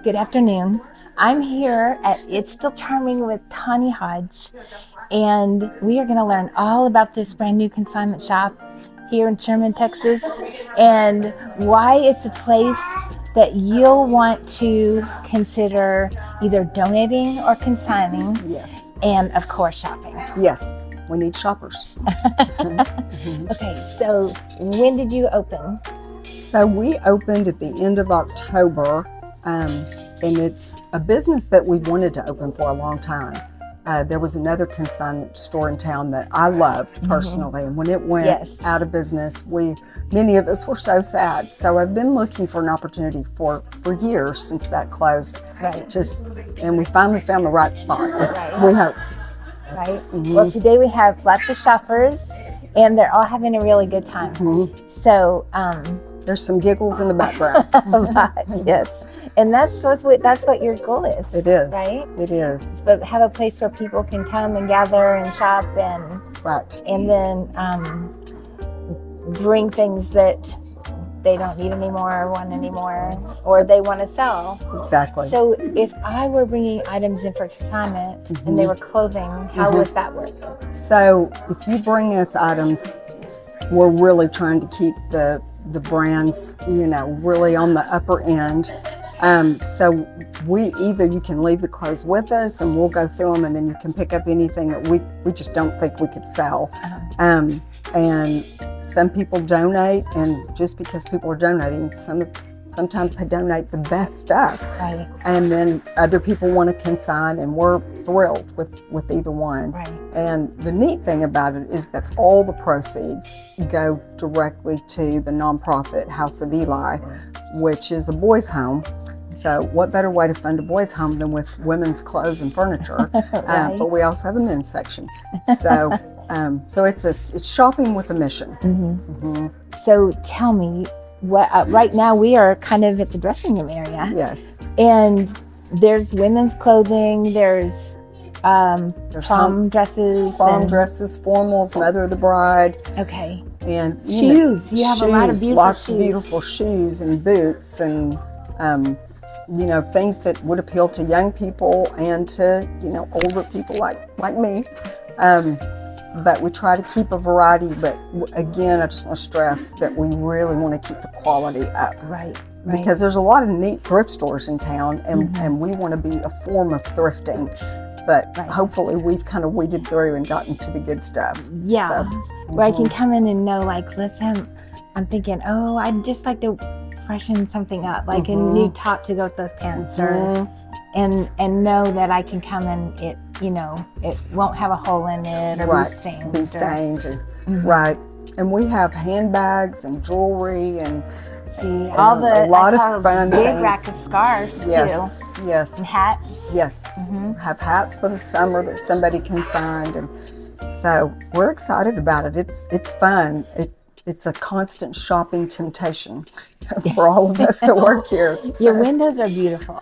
Good afternoon. I'm here at It's Still Charming with Tawni Hodge, and we are going to learn all about this brand new consignment shop here in Sherman, Texas, and why it's a place that you'll want to consider either donating or consigning. Yes. And of course, shopping. Yes. We need shoppers. Okay, so when did you open? So we opened at the end of October, and it's a business that we've wanted to open for a long time. There was another consignment store in town that I loved personally, and when it went out of business, many of us were so sad. So I've been looking for an opportunity for years since that closed. Right. And we finally found the right spot. Right. We hope. Right. Well, today we have lots of shoppers, and they're all having a really good time. So there's some giggles in the background. Yes. And that's what your goal is. It is. Right? It is. But have a place where people can come and gather and shop and then bring things that they don't need anymore or want anymore, or they want to sell. Exactly. So if I were bringing items in for consignment and they were clothing, how does that work? So if you bring us items, we're really trying to keep the brands, really on the upper end. So you can leave the clothes with us and we'll go through them, and then you can pick up anything that we just don't think we could sell. And some people donate, and just because people are donating, sometimes they donate the best stuff. Right. And then other people want to consign, and we're thrilled with either one. Right. And the neat thing about it is that all the proceeds go directly to the nonprofit House of Eli, which is a boys' home. So what better way to fund a boys' home than with women's clothes and furniture? Right. But we also have a men's section. So it's shopping with a mission. So tell me, what right now we are kind of at the dressing room area. Yes. And there's women's clothing. There's prom dresses, formals, mother of the bride. Okay. And shoes. You have a lot of beautiful lots shoes. Of beautiful shoes and boots and things that would appeal to young people and to older people like me. But we try to keep a variety. But again, I just want to stress that we really want to keep the quality up. Right. Because there's a lot of neat thrift stores in town, and we want to be a form of thrifting. But hopefully we've kind of weeded through and gotten to the good stuff. Yeah. Where I can come in and know, like, listen, I'm thinking, I'd just like to freshen something up, like a new top to go with those pants, or and know that I can come and it won't have a hole in it or be stained. Right. And we have handbags and jewelry and a lot of fun big things. Rack of scarves too. Yes. And hats. Yes. Have hats for the summer that somebody can find, and so we're excited about it. It's fun. It's a constant shopping temptation for all of us that work here. Your windows are beautiful.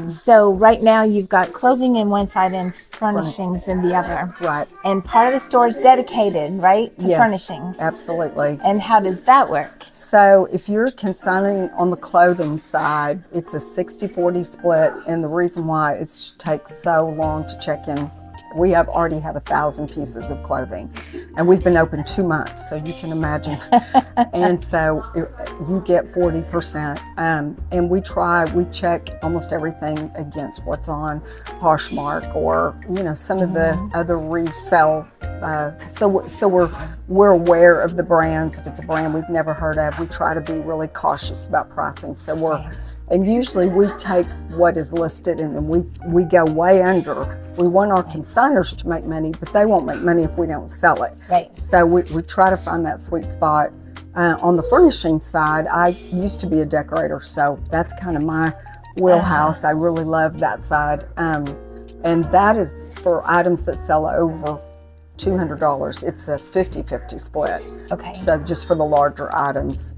So right now you've got clothing in one side and furnishings in the other. Right. And part of the store is dedicated, right, to furnishings. Absolutely. And how does that work? So if you're consigning on the clothing side, it's a 60-40 split, and the reason why it takes so long to check in. We already have 1,000 pieces of clothing, and we've been open 2 months, so you can imagine. And so you get 40%. And we check almost everything against what's on Poshmark or some of the other resell. So we're aware of the brands. If it's a brand we've never heard of, we try to be really cautious about pricing. And usually we take what is listed and then we go way under. We want our consigners to make money, but they won't make money if we don't sell it. Right. So we try to find that sweet spot. On the furnishing side, I used to be a decorator, so that's kind of my wheelhouse. I really love that side. And that is for items that sell over $200. It's a 50-50 split. Okay. So just for the larger items.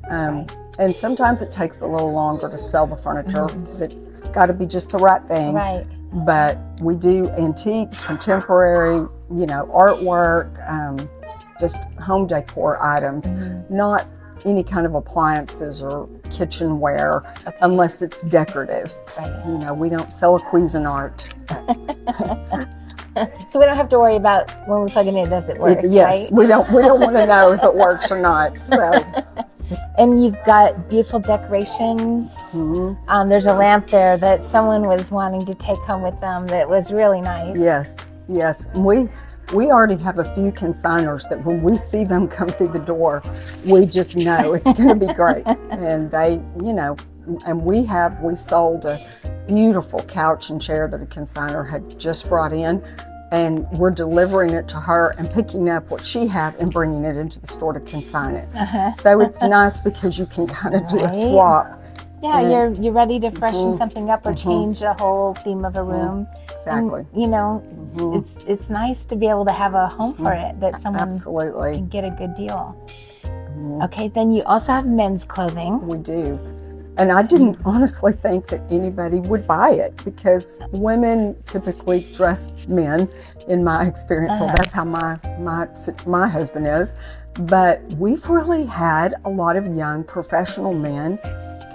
And sometimes it takes a little longer to sell the furniture because it got to be just the right thing. Right. But we do antiques, contemporary, artwork, just home decor items, not any kind of appliances or kitchenware unless it's decorative. Right. You know, we don't sell a Cuisinart. So we don't have to worry about when we plug it in, does it work? Yes, right? we don't want to know if it works or not. So. And you've got beautiful decorations. Mm-hmm. There's a lamp there that someone was wanting to take home with them that was really nice. Yes. We already have a few consigners that when we see them come through the door, we just know it's going to be great. And they, you know, and we sold a beautiful couch and chair that a consigner had just brought in, and we're delivering it to her and picking up what she had and bringing it into the store to consign it. So it's nice because you can kind of do a swap. Yeah, you're ready to freshen something up or change the whole theme of a room. Exactly. And, you know, it's nice to be able to have a home for it that someone Absolutely can get a good deal. Okay, then you also have men's clothing. We do. And I didn't honestly think that anybody would buy it because women typically dress men, in my experience. Well, that's how my husband is. But we've really had a lot of young professional men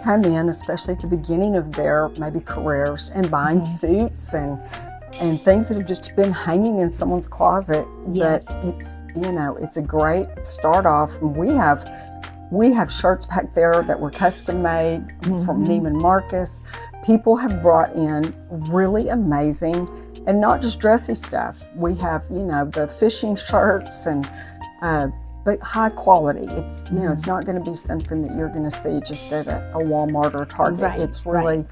come in, especially at the beginning of their maybe careers, and buying suits and things that have just been hanging in someone's closet. Yes. But it's, you know, it's a great start off. And we have shirts back there that were custom made from Neiman Marcus. People have brought in really amazing, and not just dressy stuff. We have, you know, the fishing shirts and but high quality. It's, you know, it's not going to be something that you're going to see just at a Walmart or Target. Right, it's really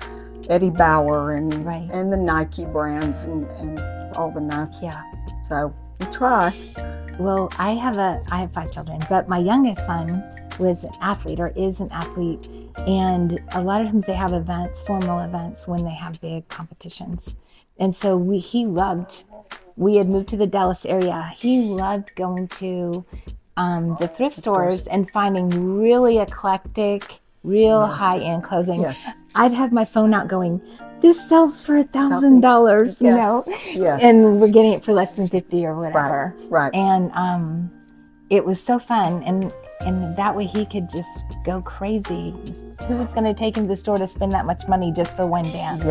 Eddie Bauer and the Nike brands and all the nice. Yeah. So we try. Well, I have 5 children, but my youngest son was an athlete or is an athlete, and a lot of times they have events, formal events, when they have big competitions. And so we had moved to the Dallas area. He loved going to the thrift stores and finding really eclectic, real high-end clothing. Yes. I'd have my phone out going, this sells for $1,000, you know? Yes. And we're getting it for less than 50 or whatever. Right. And it was so fun. And that way he could just go crazy. Who was going to take him to the store to spend that much money just for one dance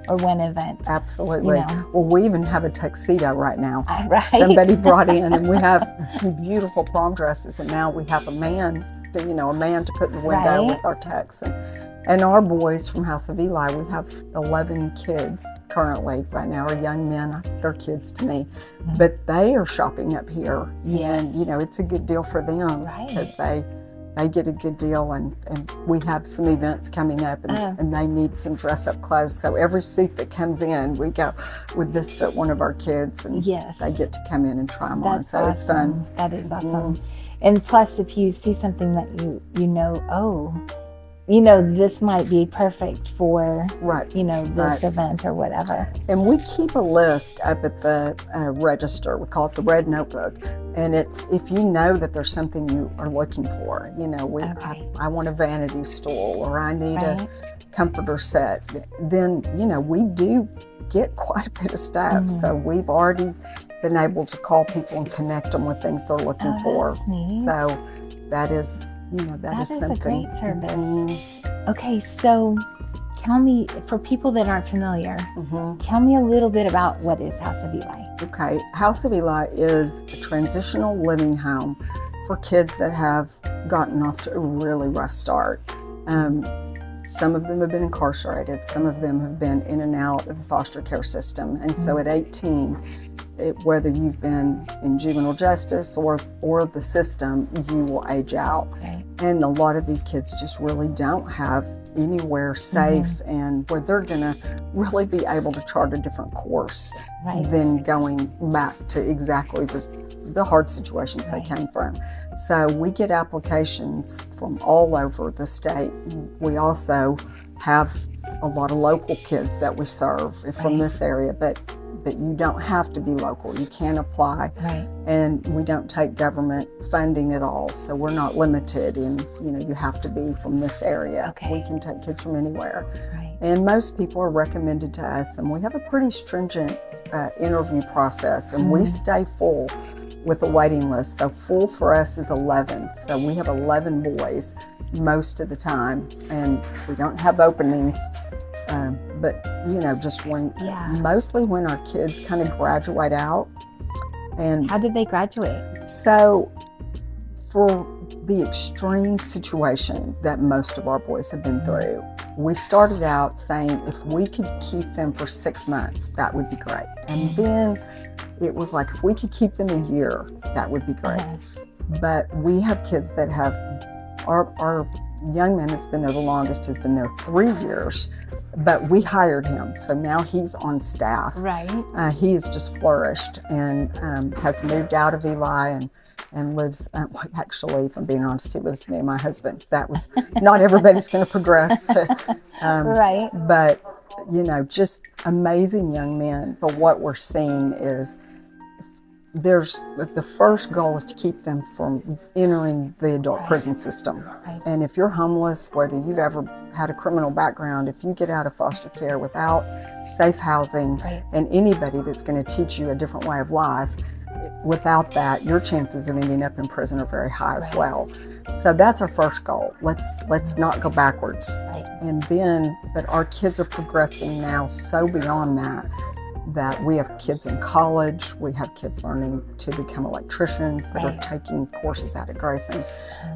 or one event? Absolutely. You know? Well, we even have a tuxedo right now. Right. Somebody brought in, and we have some beautiful prom dresses, and now we have a man to put in the window with our tux. And our boys from House of Eli, we have 11 kids currently right now, are young men. They're kids to me, but they are shopping up here. Yes. And, you know, it's a good deal for them because they get a good deal, and we have some events coming up, and they need some dress-up clothes. So every suit that comes in, we go, would this fit one of our kids? And they get to come in and try them on. So it's fun. That is awesome. And plus, if you see something that you know, this might be perfect for, this event or whatever. And we keep a list up at the register. We call it the Red Notebook. And it's, if you know that there's something you are looking for, you know, I want a vanity stool, or I need a comforter set, then, you know, we do get quite a bit of stuff. So we've already been able to call people and connect them with things they're looking for. That's neat. So that is, that is something. A great service. Okay, so tell me, for people that aren't familiar, tell me a little bit about what is House of Eli. Okay, House of Eli is a transitional living home for kids that have gotten off to a really rough start. Some of them have been incarcerated. Some of them have been in and out of the foster care system. And so at 18, whether you've been in juvenile justice or the system, you will age out. And a lot of these kids just really don't have anywhere safe and where they're going to really be able to chart a different course than going back to exactly the hard situations they came from. So we get applications from all over the state. We also have a lot of local kids that we serve from this area, but you don't have to be local. You can apply, and we don't take government funding at all. So we're not limited in, you have to be from this area. We can take kids from anywhere. And most people are recommended to us, and we have a pretty stringent interview process, and we stay full with a waiting list. So full for us is 11. So we have 11 boys most of the time, and we don't have openings. But just mostly when our kids kind of graduate out. And how did they graduate? So for the extreme situation that most of our boys have been through, we started out saying if we could keep them for 6 months, that would be great. And then it was like, if we could keep them a year, that would be great. But we have kids that have, our young man that's been there the longest has been there 3 years, but we hired him. So now he's on staff. Right. He has just flourished and has moved out of Eli and lives, actually, if I'm being honest, he lives with me and my husband. That was, not everybody's going to progress to, right. But, just amazing young men. But what we're seeing is the first goal is to keep them from entering the adult prison system. Right. And if you're homeless, whether you've ever had a criminal background, if you get out of foster care without safe housing and anybody that's going to teach you a different way of life, without that, your chances of ending up in prison are very high as well. So that's our first goal. Let's not go backwards. Right. And then, but our kids are progressing now so beyond that we have kids in college, we have kids learning to become electricians that are taking courses out at Grayson.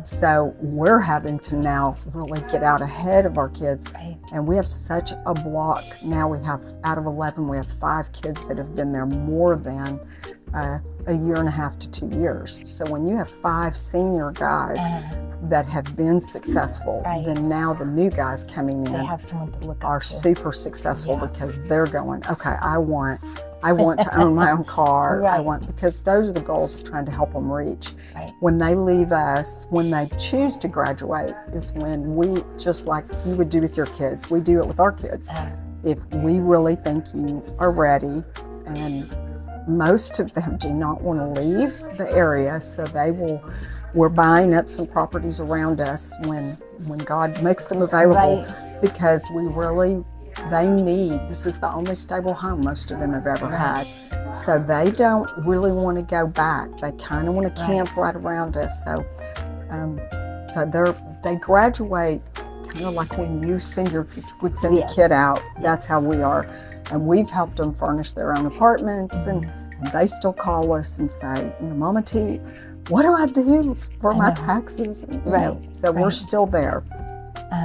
So we're having to now really get out ahead of our kids. And we have such a block. Now we have, out of 11, we have 5 kids that have been there more than a year and a half to 2 years. So when you have 5 senior guys that have been successful, then now the new guys coming in, they have someone to look are up to. Super successful because they're going, okay, I want to own my own car. Because those are the goals we're trying to help them reach. When they leave us, when they choose to graduate, is when we, just like you would do with your kids, we do it with our kids. If we really think you are ready, and most of them do not want to leave the area, so we're buying up some properties around us when God makes them available, because this is the only stable home most of them have ever had. So they don't really want to go back. They kind of want to camp right around us. So they graduate kind of like when you would send a kid out. That's how we are. And we've helped them furnish their own apartments, and they still call us and say, Mama T, what do I do for my taxes? So we're still there.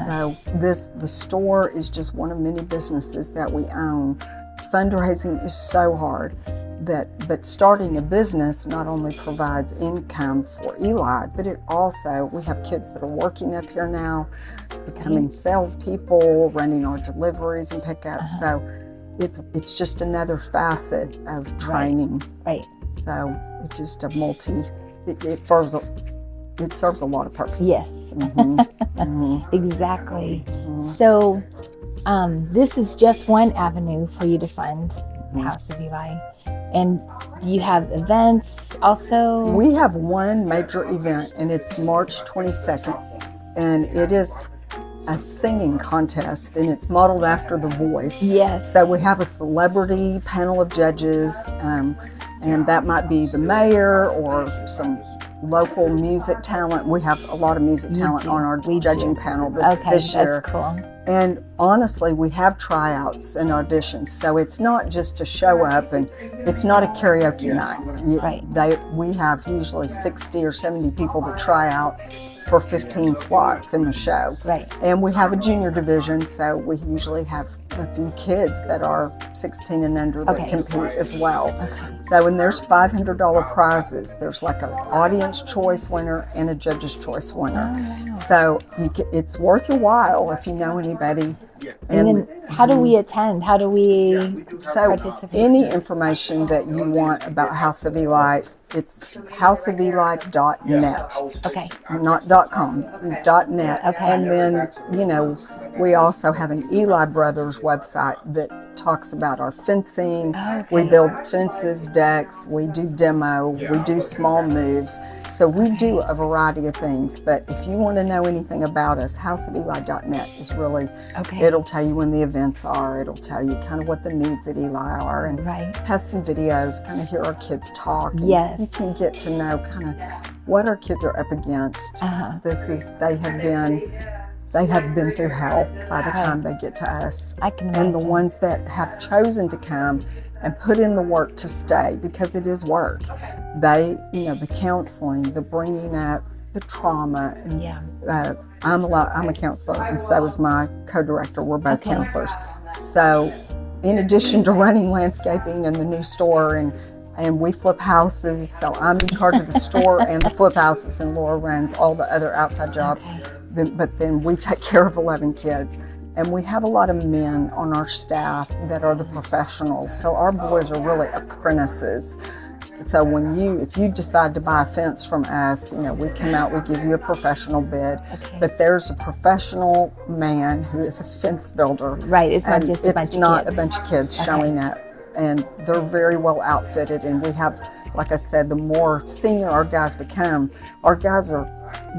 So the store is just one of many businesses that we own. Fundraising is so hard but starting a business not only provides income for Eli, but it also, we have kids that are working up here now, becoming salespeople, running our deliveries and pickups. So it's just another facet of training. So it's just it serves a lot of purposes. Yes. Exactly. So this is just one avenue for you to fund House of Eli. And do you have events also? We have one major event, and it's March 22nd, and it is a singing contest, and it's modeled after The Voice. Yes. So we have a celebrity panel of judges, and that might be the mayor or some local music talent. We have a lot of music talent on our judging panel this year. That's cool. And honestly, we have tryouts and auditions, so it's not just to show up, and it's not a karaoke night. We have usually 60 or 70 people that try out for 15 slots in the show. And we have a junior division, so we usually have a few kids that are 16 and under that compete as well. So, and there's $500 prizes. There's like an audience choice winner and a judge's choice winner. So it's worth your while if you know anybody. And then how do we attend? How do we participate? Any information that you want about House of Eli, it's houseofeli.net. Not .com, .net. And then, we also have an Eli Brothers website that talks about our fencing. We build fences, decks, we do demo, we do small moves. So we do a variety of things. But if you want to know anything about us, houseofeli.net is really, it'll tell you when the events are, it'll tell you kind of what the needs at Eli are, and has some videos, kind of hear our kids talk. And you can get to know kind of what our kids are up against. They have been through hell by the time they get to us. I can imagine. And the ones that have chosen to come and put in the work to stay, because it is work. The counseling, the bringing up, the trauma. And, I'm a counselor, and so is my co-director. We're both counselors. So in addition to running landscaping and the new store, and we flip houses, so I'm in charge of the store and the flip houses, and Laura runs all the other outside jobs. But then we take care of 11 kids. And we have a lot of men on our staff that are the professionals. So our boys are really apprentices. So if you decide to buy a fence from us, we come out, we give you a professional bid. Okay. But there's a professional man who is a fence builder. Right, it's not just a bunch of kids. It's not a bunch of kids showing up. And they're very well outfitted. And we have, like I said, the more senior our guys become, our guys are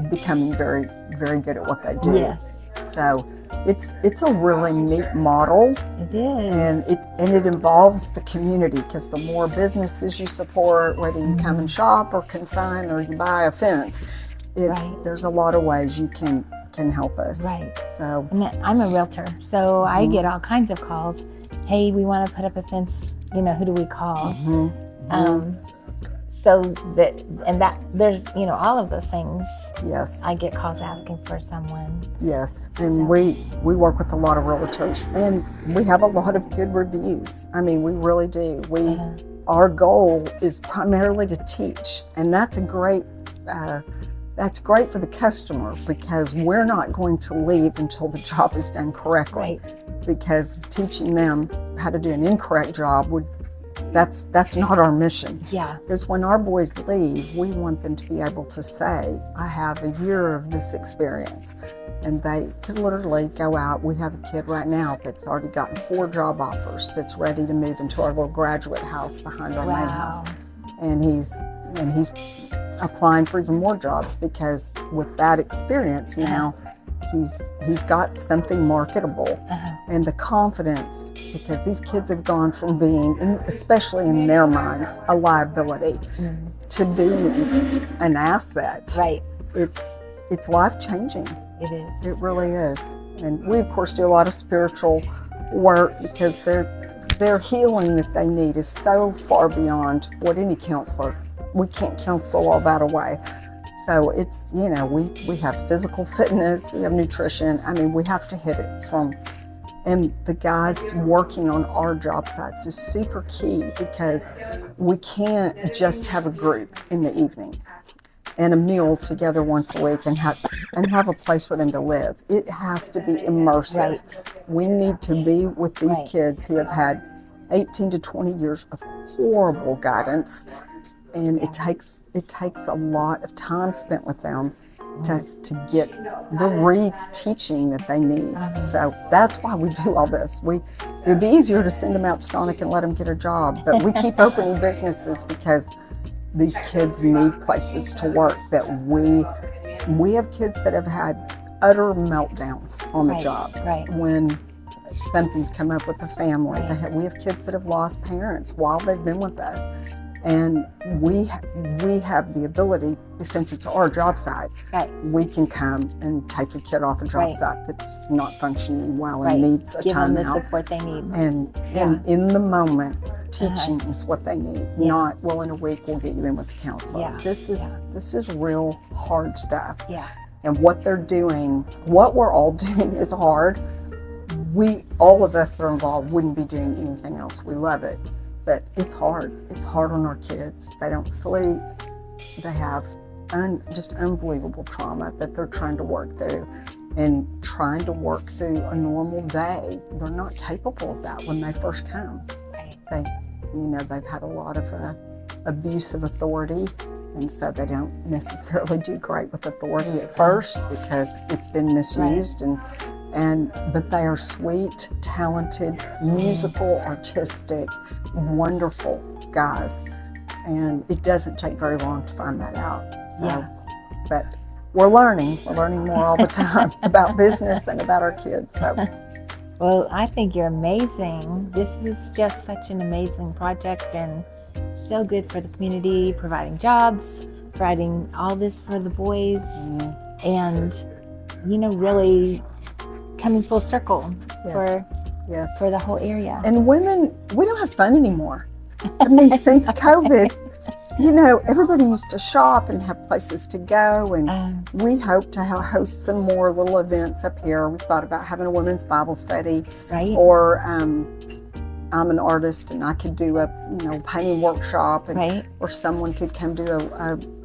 becoming very, very good at what they do. Yes. So it's a really neat model. It is. And it involves the community, because the more businesses you support, whether you come and shop or consign or you buy a fence, there's a lot of ways you can help us. Right. So I'm a realtor, so I get all kinds of calls. Hey, we want to put up a fence. Who do we call? So there's all of those things. Yes. I get calls asking for someone. Yes, and we work with a lot of realtors, and we have a lot of good reviews. I mean, we really do. Our goal is primarily to teach, and that's great for the customer, because we're not going to leave until the job is done correctly. Right. Because teaching them how to do an incorrect job that's not our mission. Yeah. Because when our boys leave, we want them to be able to say, I have a year of this experience. And they could literally go out. We have a kid right now that's already gotten 4 job offers, that's ready to move into our little graduate house behind our main house. And he's applying for even more jobs, because with that experience now, he's got something marketable. And the confidence, because these kids have gone from being, especially in their minds, a liability to being an asset. Right. It's life-changing. It is. It really is. And we, of course, do a lot of spiritual work, because their healing that they need is so far beyond what any counselor. We can't counsel all that away. So it's, we have physical fitness, we have nutrition. I mean, we have to hit it from, and the guys working on our job sites is super key, because we can't just have a group in the evening and a meal together once a week and have a place for them to live. It has to be immersive. Right. We need to be with these kids who have had 18 to 20 years of horrible guidance. And it takes a lot of time spent with them to get the re-teaching that they need. So that's why we do all this. It'd be easier to send them out to Sonic and let them get a job, but we keep opening businesses because these kids need places to work. That we have kids that have had utter meltdowns on the job when something's come up with the family. We have kids that have lost parents while they've been with us. And we have the ability, since it's our job site, we can come and take a kid off a job site that's not functioning well and needs a timeout. Give them the support they need. And in the moment, teaching is what they need. Not, well, in a week we'll get you in with a counselor. This is real hard stuff. And what they're doing, what we're all doing is hard. All of us that are involved wouldn't be doing anything else. We love it. But it's hard. It's hard on our kids. They don't sleep. They have just unbelievable trauma that they're trying to work through. And trying to work through a normal day, they're not capable of that when they first come. They've had a lot of abuse of authority, and so they don't necessarily do great with authority at first because it's been misused. But they are sweet, talented, musical, artistic, wonderful guys, and it doesn't take very long to find that out. But we're learning more all the time about business and about our kids. So, well, I think you're amazing. This is just such an amazing project, and so good for the community, providing jobs, providing all this for the boys and, really coming full circle for the whole area. And women, we don't have fun anymore. I mean, since COVID, everybody used to shop and have places to go, and we hope to host some more little events up here. We thought about having a women's Bible study, or I'm an artist and I could do a painting workshop, and or someone could come do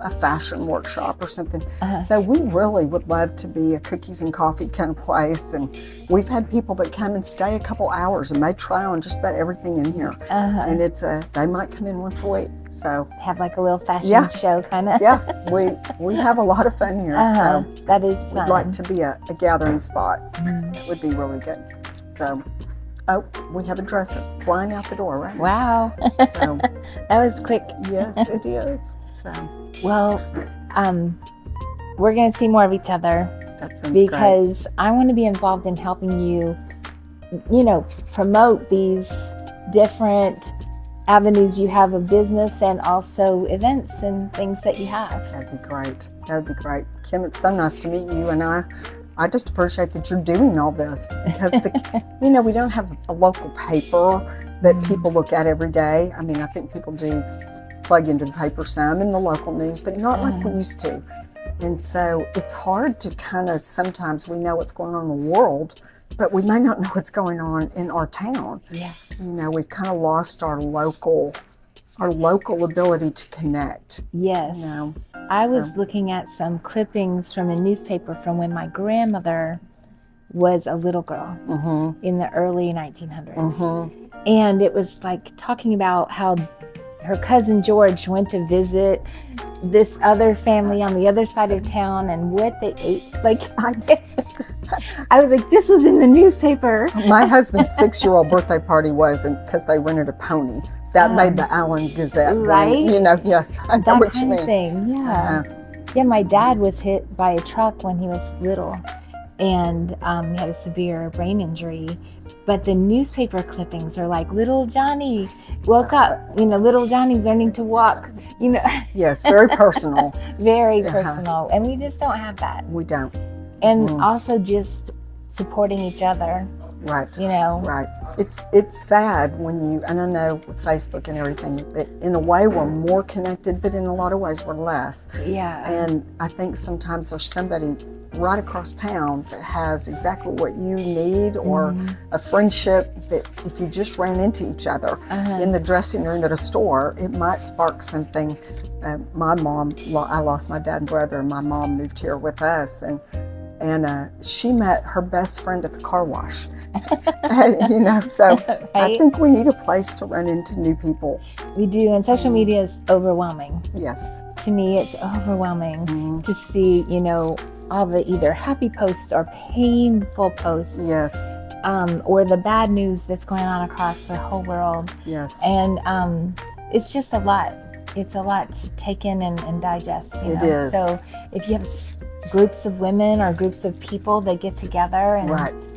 a fashion workshop or something. So we really would love to be a cookies and coffee kind of place, and we've had people that come and stay a couple hours and they try on just about everything in here. And they might come in once a week. So have like a little fashion show kind of. we have a lot of fun here. So that is fun. We'd like to be a gathering spot. That would be really good. So we have a dresser flying out the door right now. Wow. So that was quick. Yes, it is. So well, we're going to see more of each other. That sounds because great. I want to be involved in helping you, promote these different avenues you have of business and also events and things that you have. That'd be great. That would be great. Kim, it's so nice to meet you, and I just appreciate that you're doing all this, because we don't have a local paper that people look at every day. I mean, I think people do plug into the paper some in the local news, but not like we used to. And so it's hard to kind of, sometimes we know what's going on in the world, but we may not know what's going on in our town. Yeah. We've kind of lost our local ability to connect. Yes. I was looking at some clippings from a newspaper from when my grandmother was a little girl in the early 1900s. And it was like talking about how her cousin George went to visit this other family on the other side of town and what they ate. Like, I was like, this was in the newspaper. My husband's 6-year-old birthday party wasn't, because they rented a pony. That made the Allen Gazette. Right? Yes, I know what you mean. Thing. Yeah. Yeah, my dad was hit by a truck when he was little, and he had a severe brain injury. But the newspaper clippings are like, little Johnny woke up, little Johnny's learning to walk, Yes, very personal. Very personal. And we just don't have that. We don't. And also just supporting each other. Right. Right. It's sad when and I know with Facebook and everything, that in a way we're more connected, but in a lot of ways we're less. Yeah. And I think sometimes there's somebody right across town that has exactly what you need, or a friendship that if you just ran into each other in the dressing room at a store, it might spark something. My mom, I lost my dad and brother, and my mom moved here with us, and she met her best friend at the car wash. So right? I think we need a place to run into new people. We do, and social media is overwhelming. Yes. To me, it's overwhelming to see, all the either happy posts or painful posts. Yes. Or the bad news that's going on across the whole world. Yes. And it's just a lot. It's a lot to take in and digest. It is. So if you have groups of women or groups of people that get together and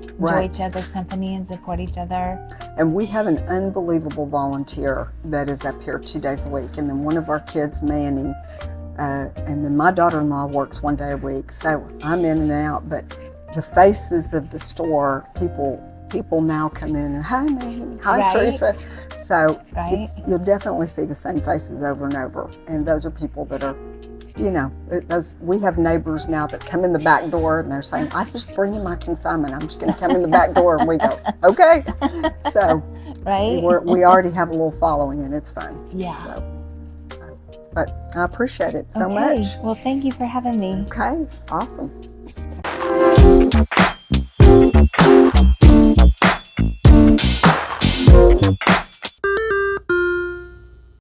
enjoy each other's company and support each other. And we have an unbelievable volunteer that is up here 2 days a week. And then one of our kids, Manny, and then my daughter-in-law works 1 day a week. So I'm in and out, but the faces of the store, people now come in and, hi, Manny, hi, Teresa. So you'll definitely see the same faces over and over. And those are people that are, we have neighbors now that come in the back door and they're saying, I just bring in my consignment. I'm just going to come in the back door. And we go, okay. So we already have a little following, and it's fun. Yeah. But I appreciate it so much. Well, thank you for having me. Okay. Awesome.